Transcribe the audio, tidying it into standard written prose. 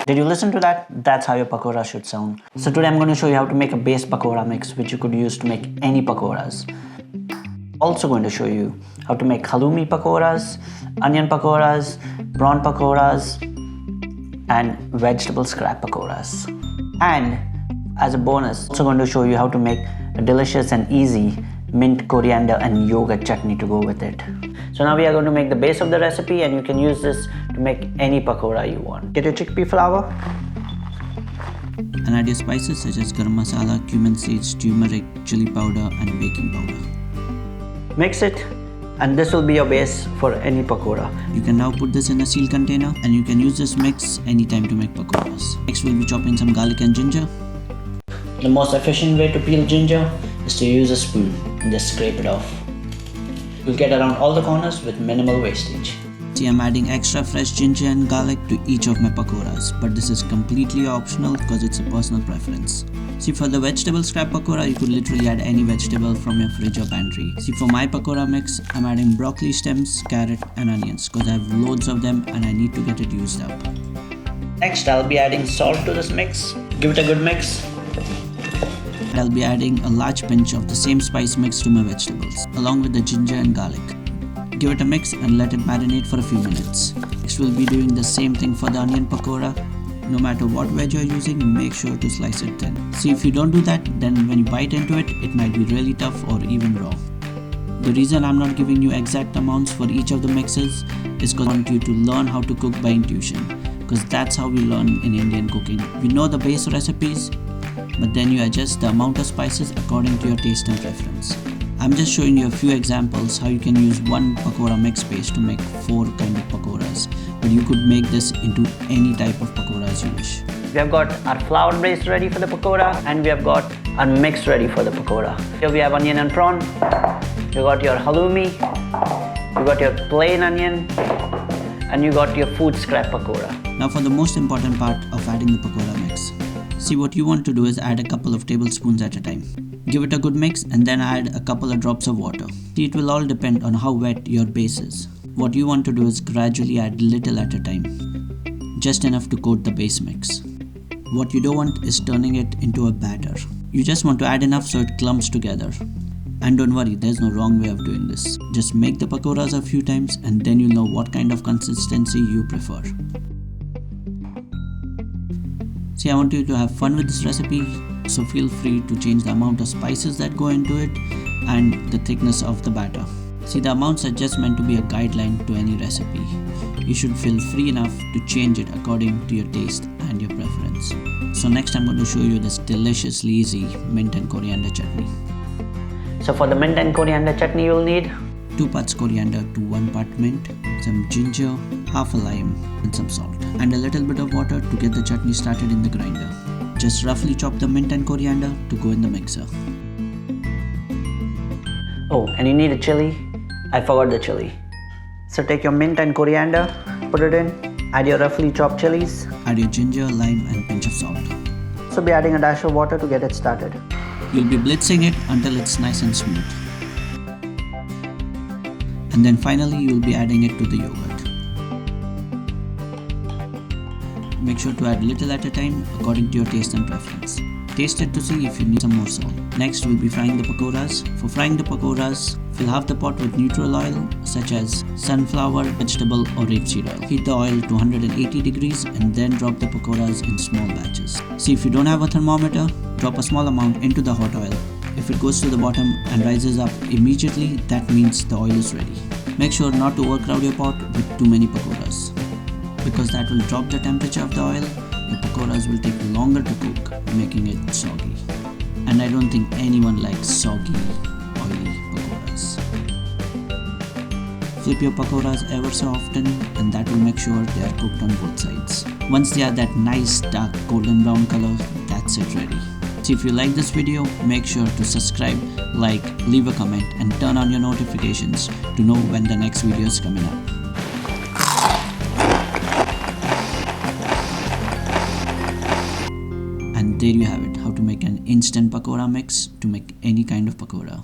Did you listen to that? That's how your pakora should sound. So today I'm going to show you how to make a base pakora mix which you could use to make any pakoras. Also going to show you how to make halloumi pakoras, onion pakoras, prawn pakoras, and vegetable scrap pakoras. And as a bonus, also going to show you how to make a delicious and easy mint, coriander and yogurt chutney to go with it. So now we are going to make the base of the recipe, and you can use this to make any pakora you want. Get your chickpea flour and add your spices such as garam masala, cumin seeds, turmeric, chili powder and baking powder. Mix it, and this will be your base for any pakora. You can now put this in a sealed container, and you can use this mix anytime to make pakoras. Next we'll be chopping some garlic and ginger. The most efficient way to peel ginger is to use a spoon and just scrape it off. You'll get around all the corners with minimal wastage. See, I'm adding extra fresh ginger and garlic to each of my pakoras, but this is completely optional because it's a personal preference. See, for the vegetable scrap pakora, you could literally add any vegetable from your fridge or pantry. See, for my pakora mix, I'm adding broccoli stems, carrot and onions because I have loads of them and I need to get it used up. Next, I'll be adding salt to this mix. Give it a good mix. I'll be adding a large pinch of the same spice mix to my vegetables, along with the ginger and garlic. Give it a mix and let it marinate for a few minutes. Next, we'll be doing the same thing for the onion pakora. No matter what veg you're using, make sure to slice it thin. See, if you don't do that, then when you bite into it, it might be really tough or even raw. The reason I'm not giving you exact amounts for each of the mixes is because I want you to learn how to cook by intuition, because that's how we learn in Indian cooking. We know the base recipes, but then you adjust the amount of spices according to your taste and preference. I'm just showing you a few examples how you can use one pakora mix base to make 4 kind of pakoras, but you could make this into any type of pakoras you wish. We have got our flour base ready for the pakora, and we have got our mix ready for the pakora. Here we have onion and prawn. You got your halloumi, you got your plain onion, and you got your food scrap pakora. Now for the most important part of adding the pakora mix. See, what you want to do is add a couple of tablespoons at a time. Give it a good mix and then add a couple of drops of water. See, it will all depend on how wet your base is. What you want to do is gradually add little at a time, just enough to coat the base mix. What you don't want is turning it into a batter. You just want to add enough so it clumps together. And don't worry, there's no wrong way of doing this. Just make the pakoras a few times and then you'll know what kind of consistency you prefer. See, I want you to have fun with this recipe, so feel free to change the amount of spices that go into it and the thickness of the batter. See, the amounts are just meant to be a guideline to any recipe. You should feel free enough to change it according to your taste and your preference. So next I'm going to show you this deliciously easy mint and coriander chutney. So for the mint and coriander chutney, you'll need 2 parts coriander to 1 part mint, some ginger, half a lime and some salt, and a little bit of water to get the chutney started in the grinder. Just roughly chop the mint and coriander to go in the mixer. Oh, and you need a chili. I forgot the chili. So take your mint and coriander, put it in, add your roughly chopped chilies. Add your ginger, lime and pinch of salt. So be adding a dash of water to get it started. You'll be blitzing it until it's nice and smooth. And then finally you'll be adding it to the yogurt. Make sure to add little at a time according to your taste and preference. Taste it to see if you need some more salt. Next we'll be frying the pakoras. For frying the pakoras, fill half the pot with neutral oil such as sunflower, vegetable or rapeseed oil. Heat the oil to 180 degrees and then drop the pakoras in small batches. See, if you don't have a thermometer, drop a small amount into the hot oil. If it goes to the bottom and rises up immediately, that means the oil is ready. Make sure not to overcrowd your pot with too many pakoras, because that will drop the temperature of the oil. The pakoras will take longer to cook, making it soggy. And I don't think anyone likes soggy, oily pakoras. Flip your pakoras ever so often, and that will make sure they are cooked on both sides. Once they are that nice dark golden brown color, that's it ready. So if you like this video, make sure to subscribe, like, leave a comment and turn on your notifications to know when the next video is coming up. And there you have it, how to make an instant pakora mix to make any kind of pakora.